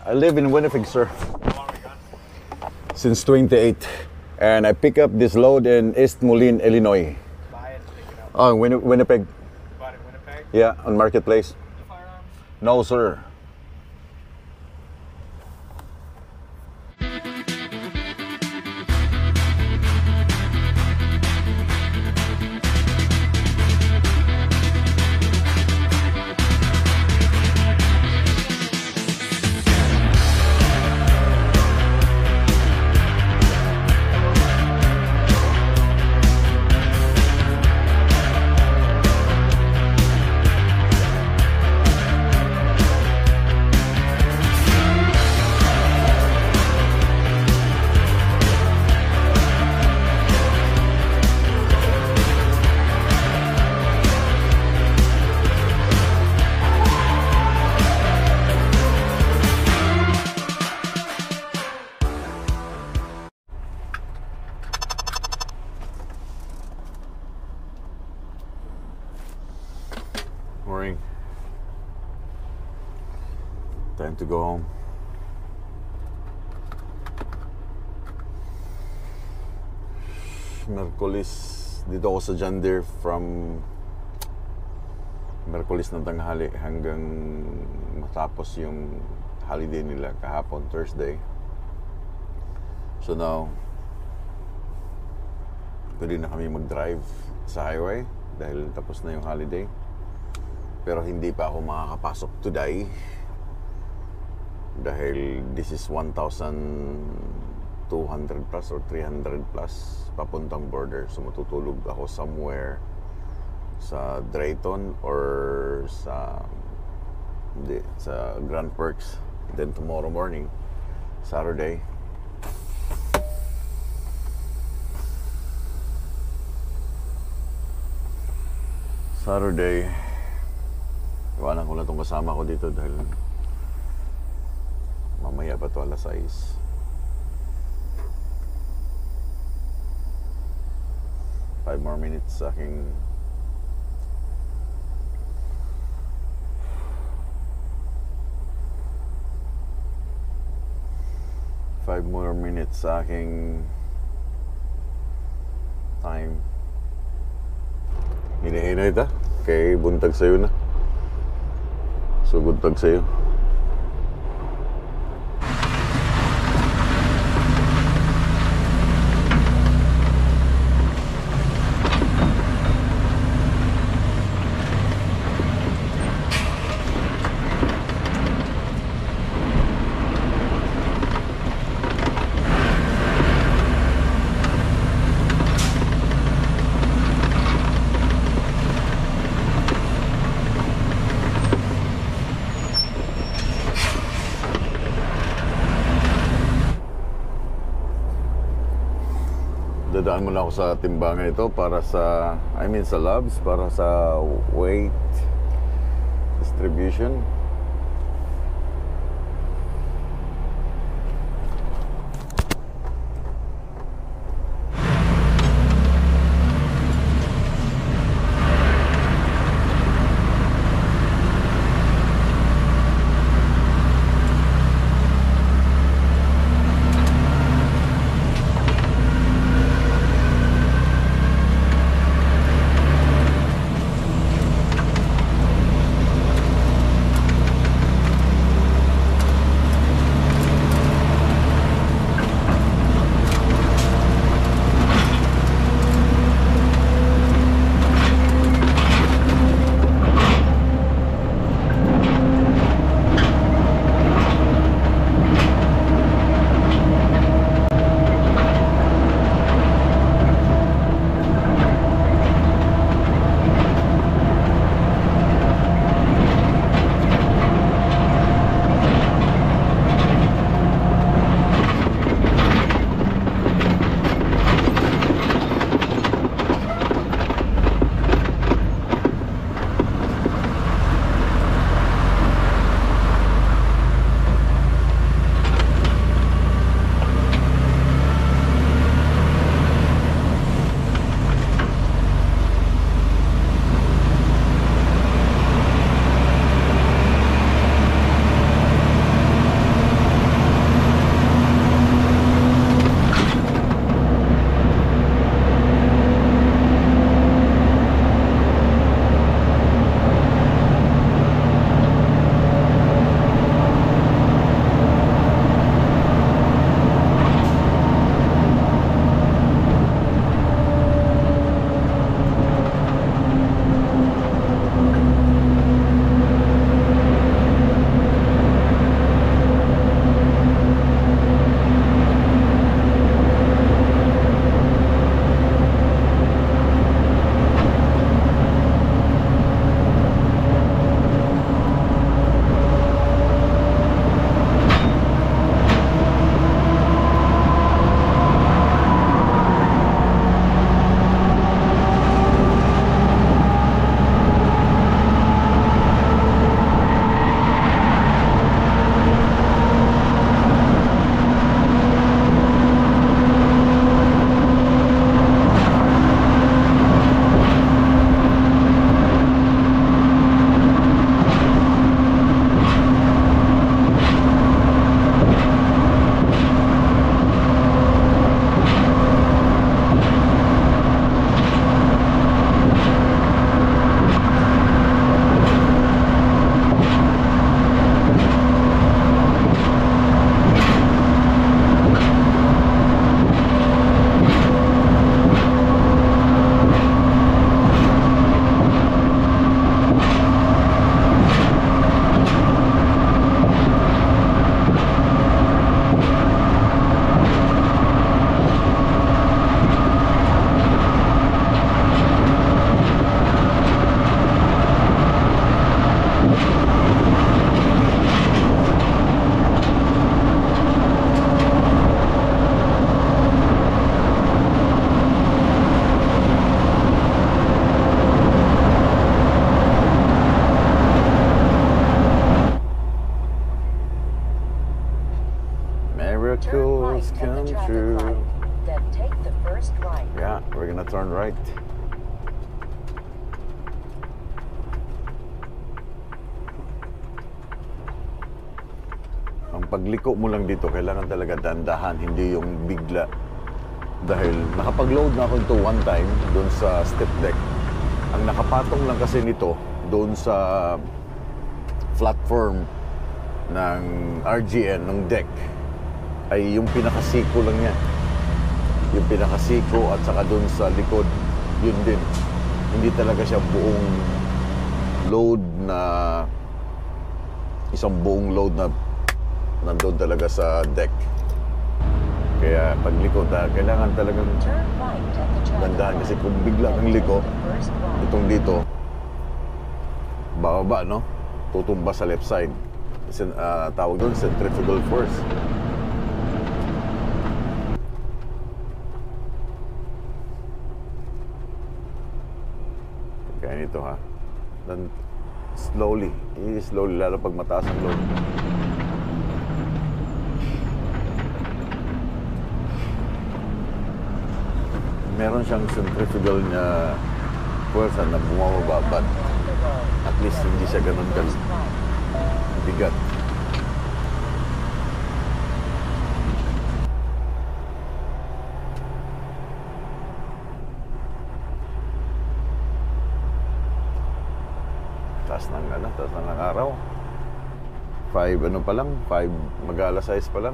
I live in Winnipeg, sir. Since 28. And I pick up this load in East Moline, Illinois. Buy it, pick it up. Oh, Winnipeg. You bought it in Winnipeg? Yeah, on Marketplace. Firearms? No, sir. Morning. Time to go home. Merkulis, dito ako sa John Deere from Merkulis ng tanghali hanggang matapos yung holiday nila kahapon, Thursday. So now, pwede na kami mag-drive sa highway dahil tapos na yung holiday. Pero hindi pa ako makakapasok today dahil this is 1,200 plus or 300 plus papuntang border. So matutulog ako somewhere sa Drayton or sa Grand Perks. Then tomorrow morning, Saturday, iwanan ko na itong kasama ko dito dahil mamaya pa ito alas 6. Five more minutes sa aking time. Hinahinay ita kay buntag sa'yo na. Sugod tag sa'yo. Dadaan muna ako sa timbangan ito para sa, sa labs, para sa weight distribution. miracles Turn right at come the traffic true. light, then take the first right. Yeah, we're gonna turn right. Ang pagliko mo lang dito, kailangan talaga dandahan, hindi yung bigla. Dahil nakapag-load na ako ito one time doon sa step deck. Ang nakapatong lang kasi nito doon sa platform ng RGN, ng deck, ay yung pinakasiko lang yan. Yung pinakasiko at saka doon sa likod, yun din. Hindi talaga siya buong load na, isang buong load na nandun talaga sa deck. Kaya pagliko, kailangan talagang Turn right at the traffic dandahan kasi light, kung bigla kang then take liko, the first right. itong dito, bababa, no? Tutumba sa left side. Tawag doon, centrifugal force. Kaya nito, ha? Then, slowly, lalo pag mataas ang load. Meron siyang centrifugal na puwersa na bumababa, but at least hindi siya ganun bigat. Taas ng araw. 5 ano pa lang, 5 mag-alas 6 pa lang.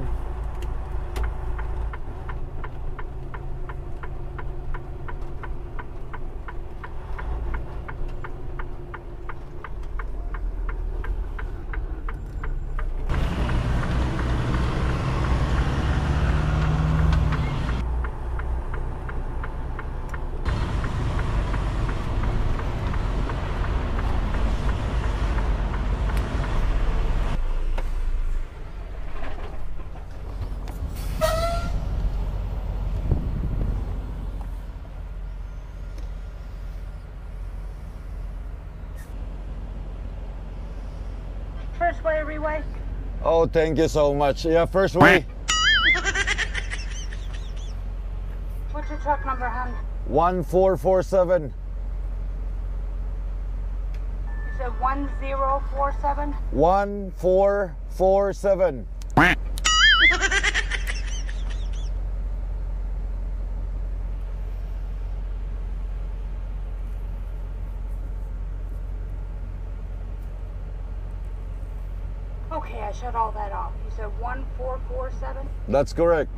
First way, Reway. Oh, thank you so much. Yeah, first way. What's your truck number, hon? 1447. You said 1047? 1447. Okay, I shut all that off. You said 1447? That's correct.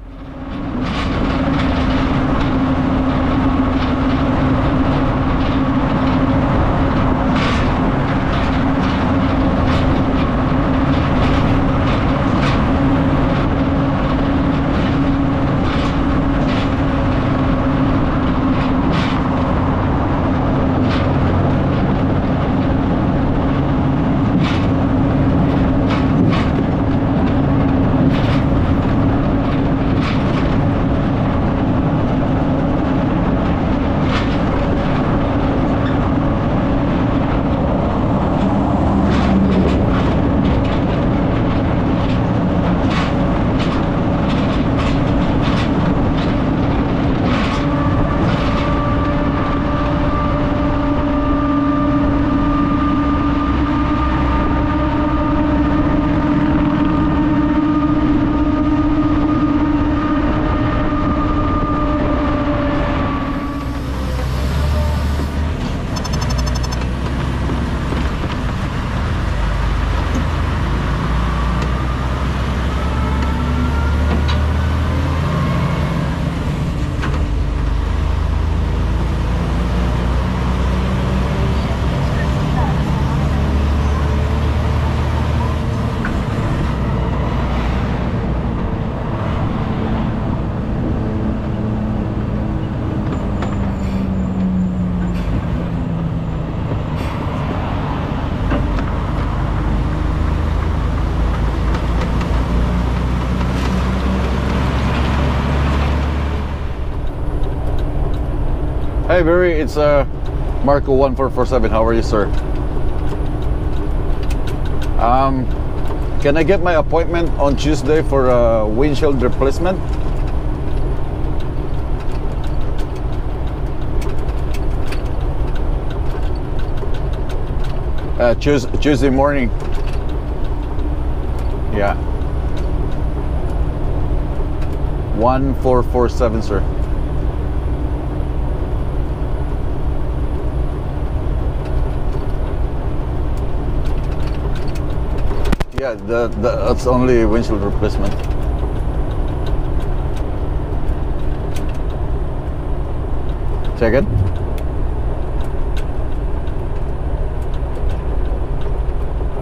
Hey Barry, it's Marco 1447. How are you, sir? Can I get my appointment on Tuesday for a windshield replacement? Tuesday morning. Yeah. 1447, sir. Yeah, that's only windshield replacement. Check it.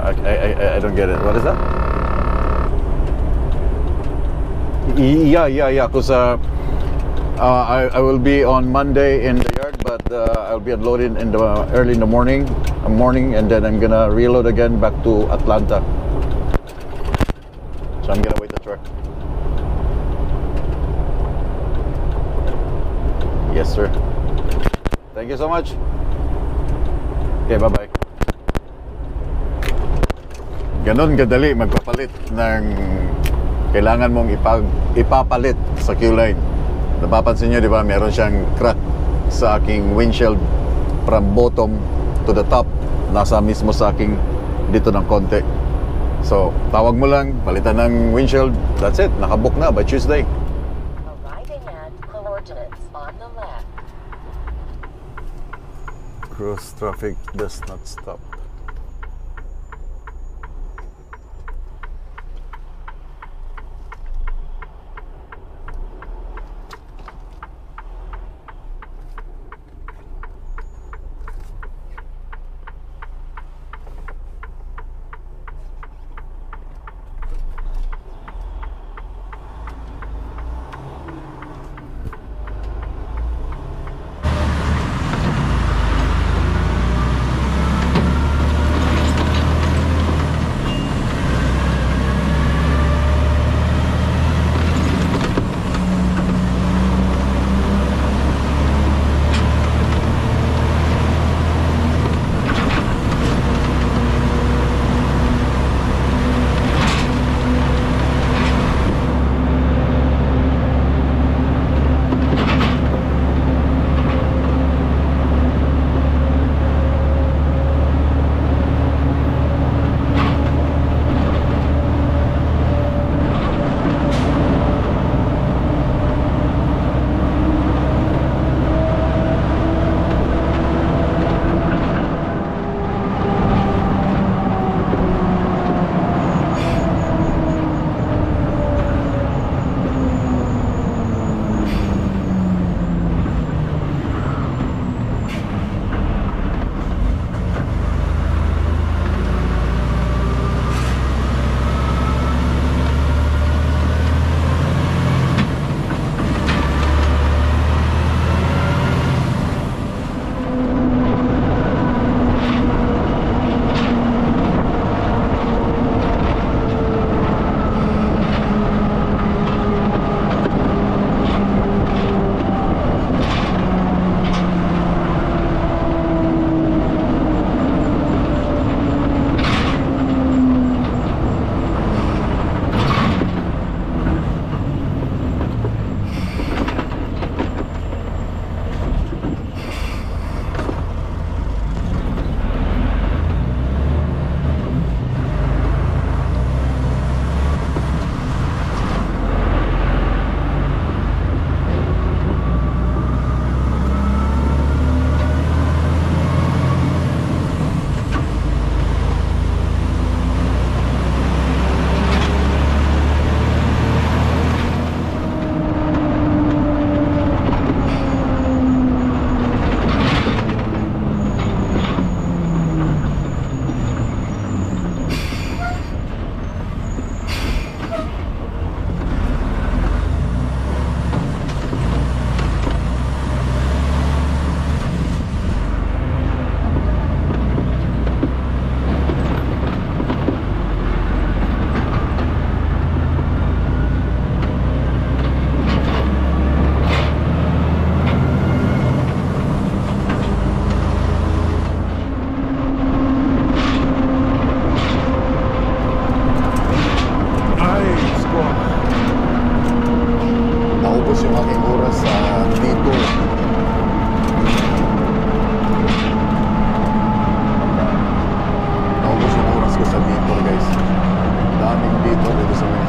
I don't get it. What is that? Yeah. Because I will be on Monday in the yard, but I'll be unloading in the early in the morning, and then I'm gonna reload again back to Atlanta. So I'm gonna wait the truck. Yes, sir. Thank you so much. Okay, bye-bye. Ganon kadali magpapalit ng kailangan mong ipapalit sa Q-Line. Napapansin nyo, di ba, meron siyang crack sa aking windshield from bottom to the top. Nasa mismo sa aking dito ng konti. So, tawag mo lang, palitan ng windshield. That's it, nakabook na by Tuesday. Arriving at coordinates on the left. Cross traffic does not stop.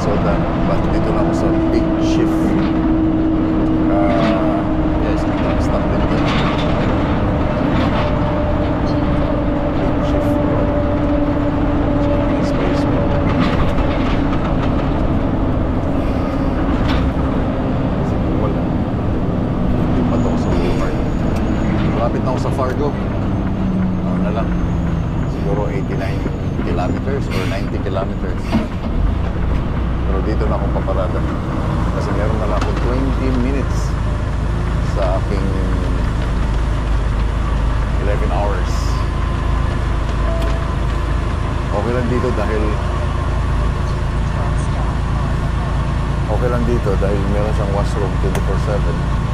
Minnesota. But dito lang ako sa Big Shift. Yes, stop din dito. Big Shift. May space mo. Kasi kung wala, lipat ako sa Walmart. Malapit na ako sa Fargo. Ano na lang, siguro 89 kilometers or 90 kilometers. Pero dito na ako paparada. Kasi meron na lang ako 20 minutes sa aking 11 hours. Okay lang dito dahil meron siyang washroom 24/7.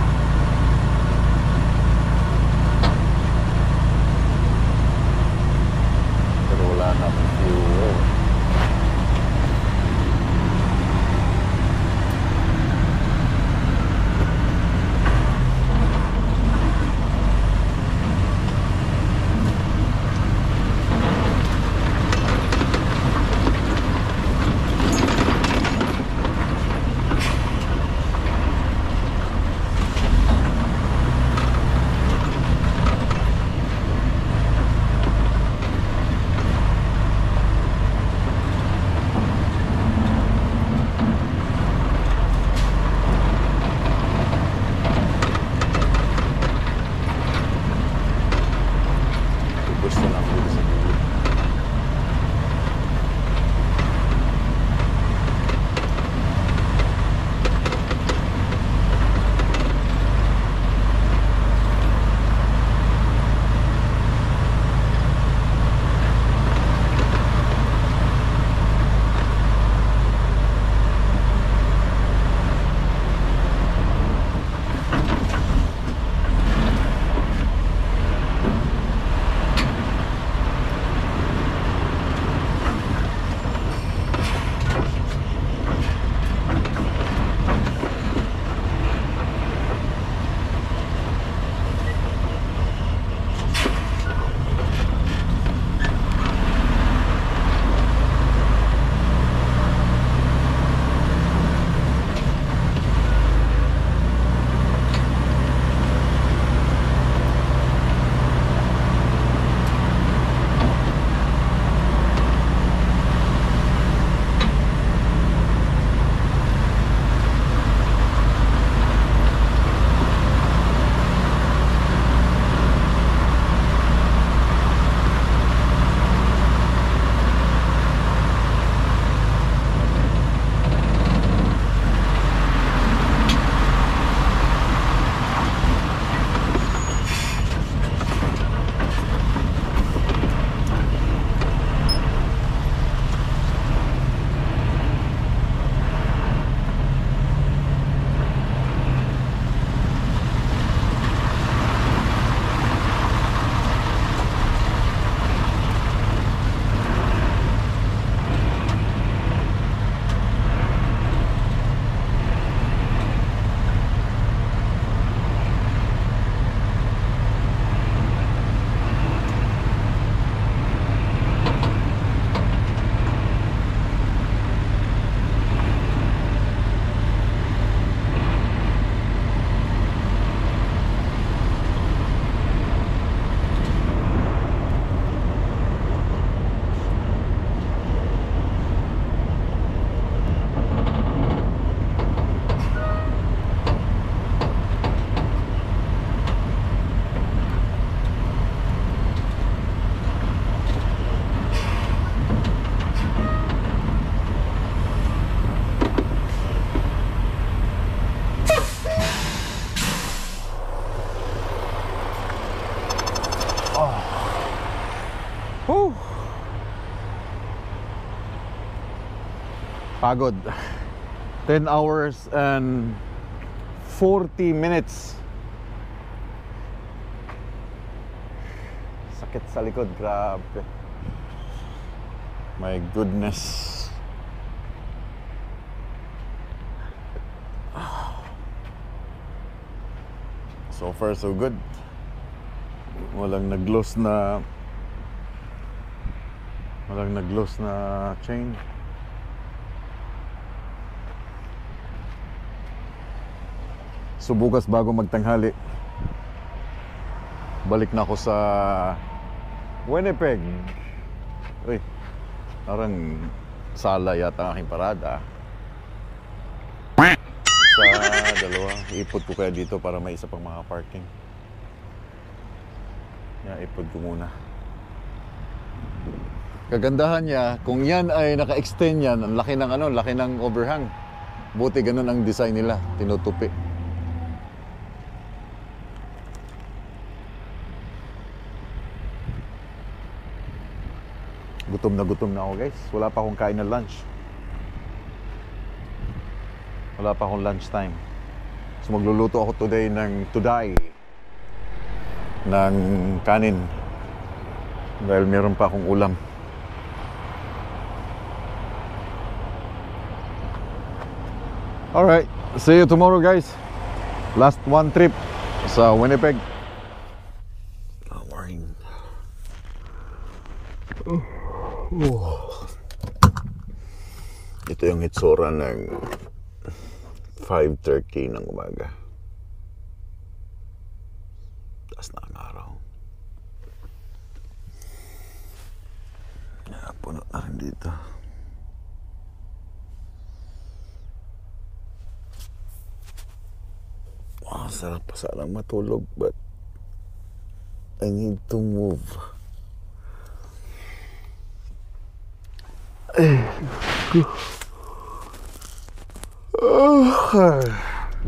Wala na akong fuel. Gusto na ako dito sa gilid. Whew. Pagod. 10 hours and 40 minutes. Sakit sa likod, grabe. My goodness. So far so good. Walang nag-loss na chain. So bukas bago magtanghali, balik na ako sa Winnipeg. Uy, parang sala yata ang aking parada. Sa dalawa, iipod ko kaya dito para may isa pang mga parking. Ipod ko muna. Kagandahan niya, kung yan ay naka-extend yan, ang laki ng laki ng overhang. Buti ganun ang design nila, tinutupi. Gutom na ako, guys. Wala pa akong kain na lunch. Wala pa akong lunch time. So magluluto ako today ng kanin. Dahil meron pa akong ulam. Alright, see you tomorrow, guys. Last one trip sa Winnipeg. Morning. Ito yung hitsura ng 5:30 ng umaga. Taas na ang araw. Puno na rin dito. Sarap pa sanang matulog, but I need to move.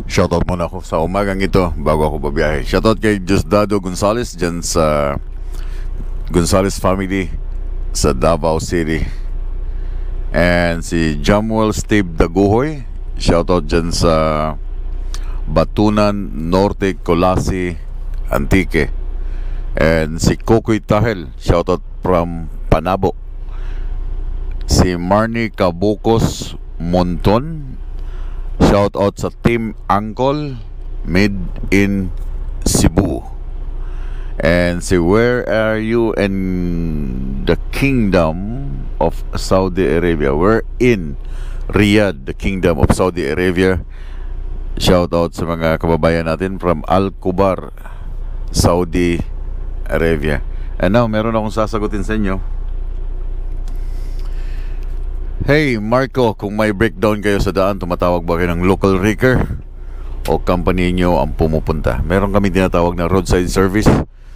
Shoutout muna ako sa umagang ito bago ako babiyahe. Shoutout kay Diosdado Gonzales dyan sa Gonzales family sa Davao City. And si Jamuel Steve Daguhoy, shoutout dyan sa Batunan Norte, Colasi, Antique. And si Kokoy Tahel, shoutout from Panabo. Si Marnie Cabocos Monton, shoutout sa Team Angkol made in Cebu. And si Where Are You in the Kingdom of Saudi Arabia. We're in Riyadh, the Kingdom of Saudi Arabia. Shout out sa mga kababayan natin from Al-Kubar, Saudi Arabia. And now, meron akong sasagutin sa inyo. Hey Marco, kung may breakdown kayo sa daan, tumatawag ba kayo ng local wrecker o company nyo ang pumupunta? Meron kami tinatawag na roadside service.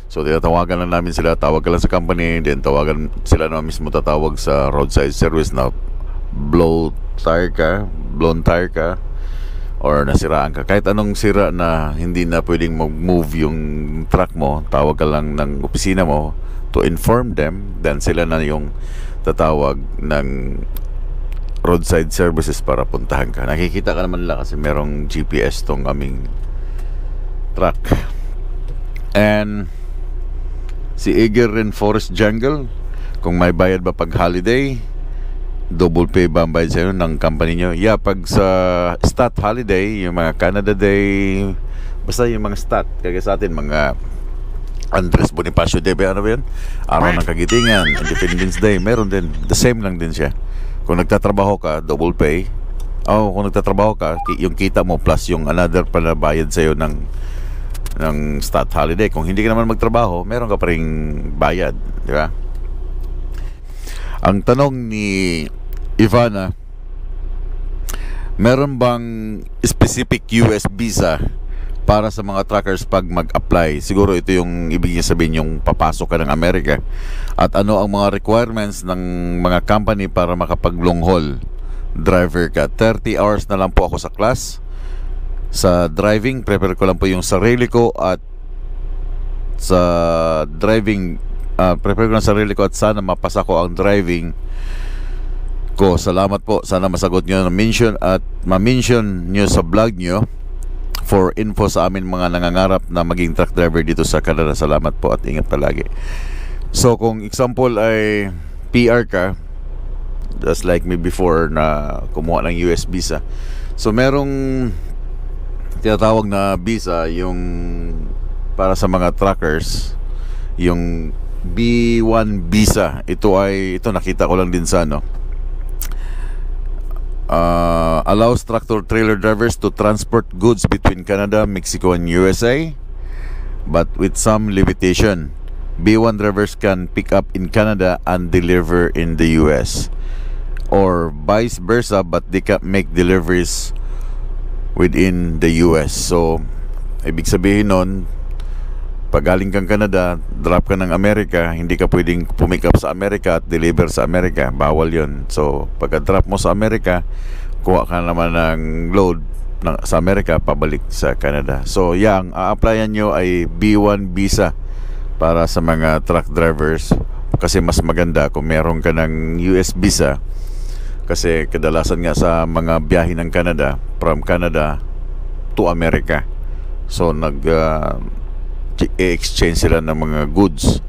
So tinatawagan lang namin sila, tawag ka lang sa company, then tawagan sila na mismo tatawag sa roadside service na blown tire ka or nasiraan ka. Kahit anong sira na hindi na pwedeng mag-move yung truck mo, tawag ka lang ng opisina mo to inform them, then sila na yung tatawag ng roadside services para puntahan ka. Nakikita ka naman nila kasi merong GPS tong aming truck. And si Eager Rainforest Jungle, kung may bayad ba pag holiday, double pay ba ang bayad sa'yo ng company nyo? Yeah, pag sa stat holiday, yung mga Canada Day, basta yung mga stat, kaya sa atin mga Andres Bonifacio Day, ano ba yan? Araw ng Kagitingan, Independence Day, meron din, the same lang din siya. Kung nagtatrabaho ka, double pay. Kung nagtatrabaho ka, yung kita mo plus yung another pala bayad sa'yo ng stat holiday. Kung hindi ka naman magtrabaho, meron ka pa ring bayad, di ba? Ang tanong ni Ivana, meron bang specific US visa para sa mga truckers pag mag-apply? Siguro ito yung ibig sabihin yung papasok ka ng Amerika. At ano ang mga requirements ng mga company para makapag-long haul driver ka? 30 hours na lang po ako sa class. Sa driving, prepare ko lang po yung sarili ko at sa driving, prepare ko ng sarili ko at sana mapasa ko ang driving ko. Salamat po. Sana masagot nyo na mention at ma-mention nyo sa vlog nyo for info sa amin mga nangangarap na maging truck driver dito sa Canada. Salamat po at ingat palagi. So kung example ay PR ka, just like me before na kumuha ng US visa, so merong tinatawag na visa yung para sa mga truckers, yung B1 visa. Ito nakita ko lang din sa allows tractor-trailer drivers to transport goods between Canada, Mexico, and USA, but with some limitation. B1 drivers can pick up in Canada and deliver in the US, or vice versa, but they can't make deliveries within the US. So, ibig sabihin nun, pag galing kang Canada, drop ka ng Amerika, hindi ka pwedeng pumick up sa Amerika at deliver sa Amerika. Bawal yon. So, pagka-drop mo sa Amerika, kuha ka naman ng load sa Amerika, pabalik sa Canada. So, yang a-applyan nyo ay B1 visa para sa mga truck drivers, kasi mas maganda kung meron ka ng US visa, kasi kadalasan nga sa mga biyahe ng Canada, from Canada to America, so exchange sila ng mga goods.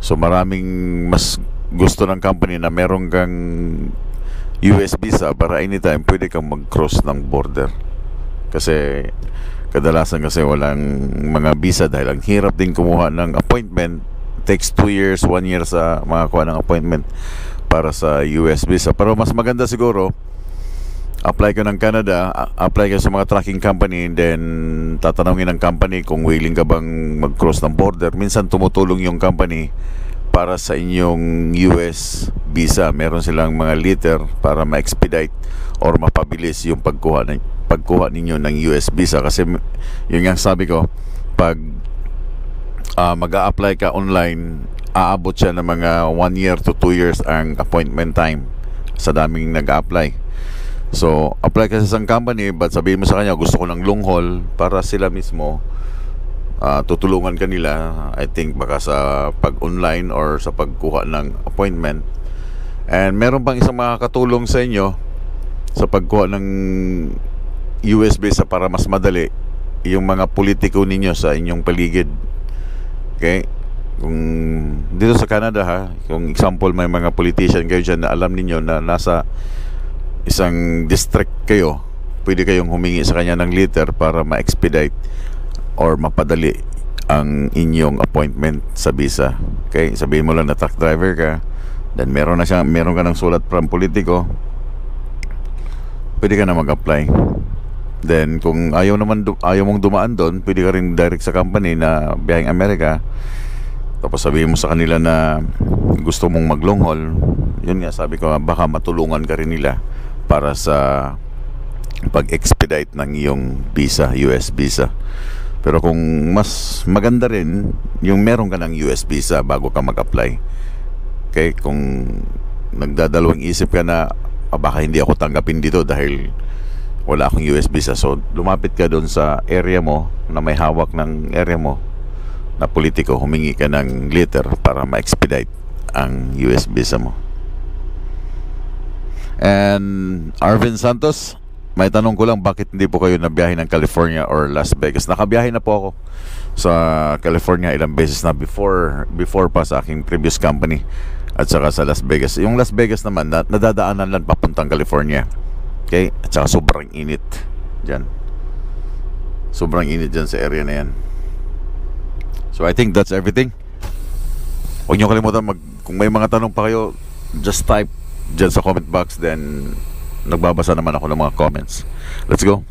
So maraming mas gusto ng company na meron kang US visa para anytime pwede kang mag-cross ng border, kasi kadalasan kasi walang mga visa dahil ang hirap din kumuha ng appointment. Takes 2 years, 1 year sa makakuha ng appointment para sa US visa. Pero mas maganda siguro, apply ka ng Canada, apply ka sa mga trucking company, and then tatanungin ng company kung willing ka bang mag-cross ng border. Minsan tumutulong yung company para sa inyong US visa. Meron silang mga letter para ma-expedite or mapabilis yung pagkuha ninyo ng US visa. Kasi yun yung sabi ko, pag mag-a-apply ka online, aabot siya ng mga 1 year to 2 years ang appointment time sa daming nag-a-apply. So, apply ka sa isang company, but sabihin mo sa kanya, gusto ko ng long haul, para sila mismo tutulungan ka nila, I think baka sa pag-online or sa pagkuha ng appointment. And meron pang isang makakatulong sa inyo sa pagkuha ng US visa para mas madali, yung mga politiko ninyo sa inyong paligid. Okay? Kung dito sa Canada ha, kung example may mga politician kayo dyan na alam ninyo na nasa isang district kayo, pwede kayong humingi sa kanya ng letter para ma-expedite or mapadali ang inyong appointment sa visa. Okay? Sabihin mo lang na truck driver ka, then meron ka ng sulat from politiko, pwede ka na mag-apply. Then kung ayaw mong dumaan doon, pwede ka rin direct sa company na biyaheng Amerika, tapos sabihin mo sa kanila na gusto mong mag-long haul. Yun nga, sabi ko, baka matulungan ka rin nila para sa pag-expedite ng iyong visa, US visa. Pero kung mas maganda rin yung meron ka ng US visa bago ka mag-apply. Okay, kung nagdadalawang isip ka na baka hindi ako tanggapin dito dahil wala akong US visa, so lumapit ka doon sa area mo na may hawak ng area mo na politiko, humingi ka ng letter para ma-expedite ang US visa mo. And Arvin Santos, may tanong ko lang, bakit hindi po kayo nabiyahe ng California or Las Vegas? Nakabiyahe na po ako sa California ilang beses na before pa sa aking previous company, at saka sa Las Vegas. Yung Las Vegas naman, nadadaanan lang papuntang California. Okay? At saka sobrang init dyan. Sobrang init dyan sa area na yan. So I think that's everything. Huwag nyo kalimutan, kung may mga tanong pa kayo, just type dyan sa comment box, then nagbabasa naman ako ng mga comments. Let's go.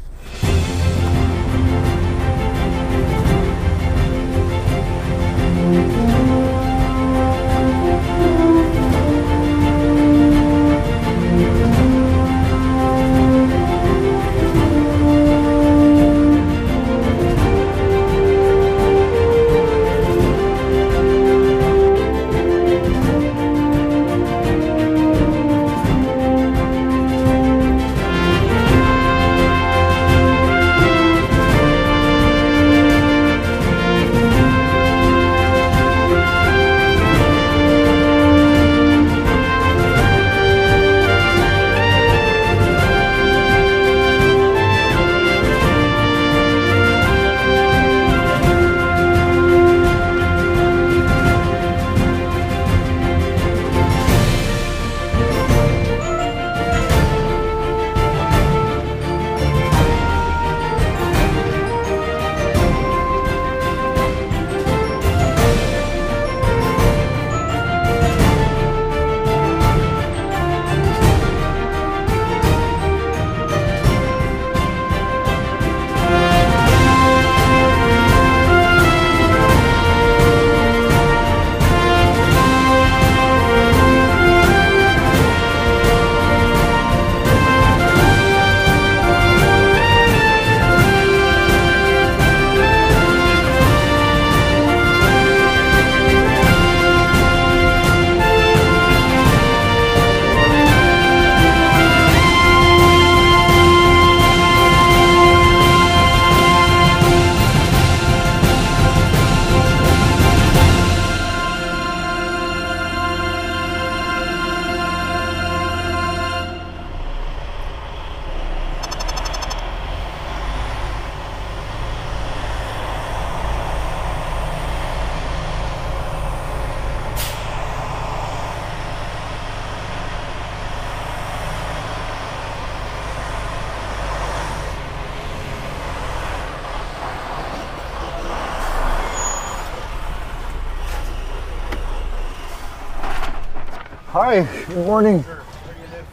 Hi, good morning. Sure. Where do you live?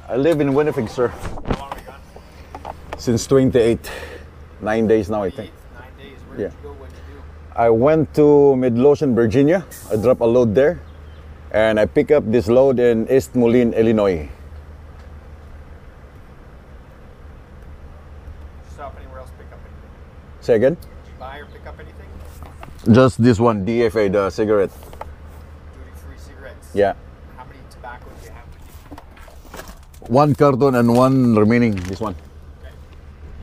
I live in Winnipeg, sir. How long are you gone? Since 28. 9 days now, I think. 9 days. Where Yeah. did you go? What did you do? I went to Midlothian, Virginia. I dropped a load there. And I pick up this load in East Moline, Illinois. Stop anywhere else, pick up anything. Say again? Did you buy or pick up anything? Just this one, DFA, the cigarette. Duty-free cigarettes. Yeah. How many tobacco do you have with you? 1 carton and 1 remaining. This one. Okay.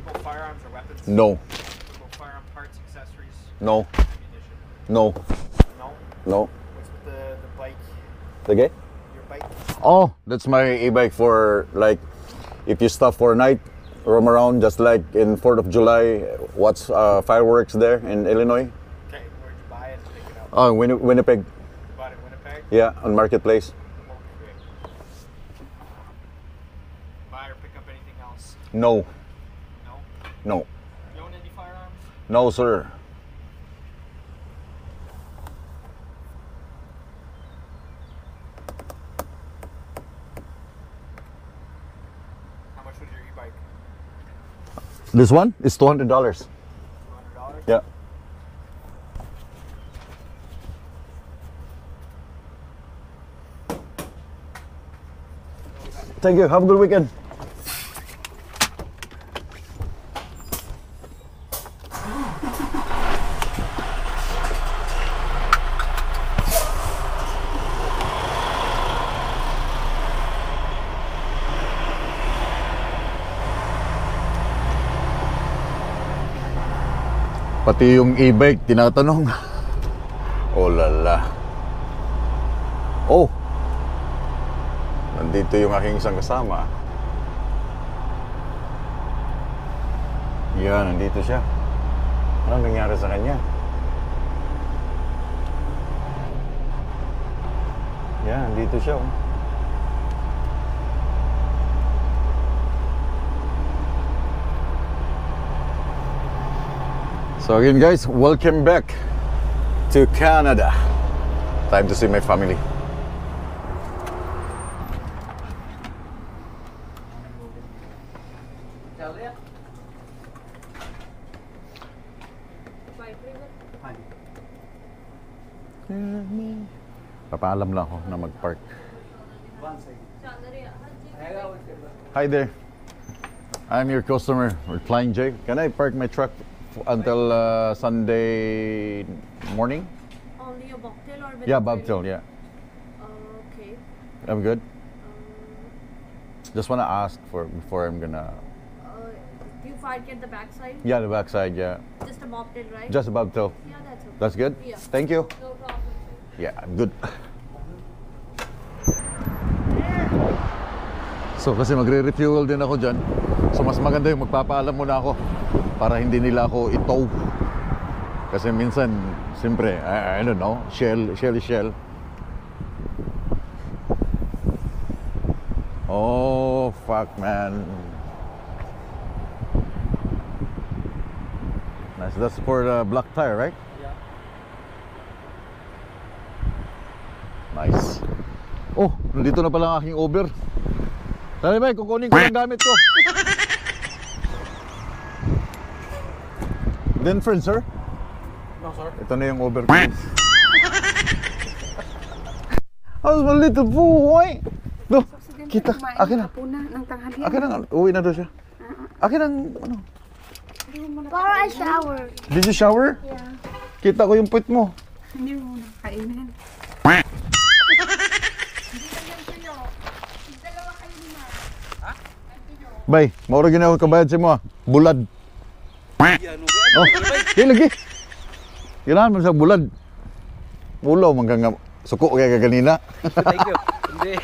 What about firearms or weapons? No. What about firearm parts, accessories, No. ammunition? No. No? No. What's with the bike? Okay? Your bike? Oh, that's my e-bike for like if you stop for a night, roam around just like in 4th of July, watch fireworks there in Illinois. Okay. Where'd you buy it and pick it up? Oh, Winnipeg. You bought it in Winnipeg? Yeah, on Marketplace. Okay. Buy or pick up anything else? No. No? No. You own any firearms? No, sir. How much was your e-bike? This one is $200. $200? Yeah. Thank you. Have a good weekend. Pati yung e-bike, tinatanong. Oh lala. Oh! Nandito yung aking isang kasama. Yan, nandito siya. Anong nangyari sa kanya? Yan, nandito siya. Oh. So again guys, welcome back to Canada. Time to see my family. Papaalam lang ako na mag-park. Hi there. I'm your customer. We're Flying J. Can I park my truck until Sunday morning? Only a Bobtail or with Yeah, a Bobtail, trailer? yeah. Okay. I'm good. Just wanna ask before I'm gonna. Do you park at the back side? Yeah, the backside, yeah. Just a Bobtail, right? Just a Bobtail. Yeah, that's okay. That's good? Yeah. Thank you. No problem. Yeah, I'm good. So kasi magre-refuel din ako dyan. So mas maganda yung magpapaalam muna ako para hindi nila ako itow. Kasi minsan, siyempre, I don't know, shell is shell. Oh, fuck man. Nice, that's for the black tire, right? Yeah. Nice. Oh, nandito na pala ang aking Uber. Tali ba, kukunin ko yung gamit ko. Then friend, sir? No, sir. Ito na yung Uber ko. How's my little boy? Do, kita, akin na. ng tanghalian. Akin na, uwi na doon siya. Akin ang, ano? Para I shower. Did you shower? Yeah. Kita ko yung puwit mo. Hindi mo muna kainin. Bay, maura gina ako kabayad sa mo ah. Bulad. Oh, di lagi. Kailangan mo sa bulad. Ulaw, manggang suko kaya kaganina. Thank you. Hindi.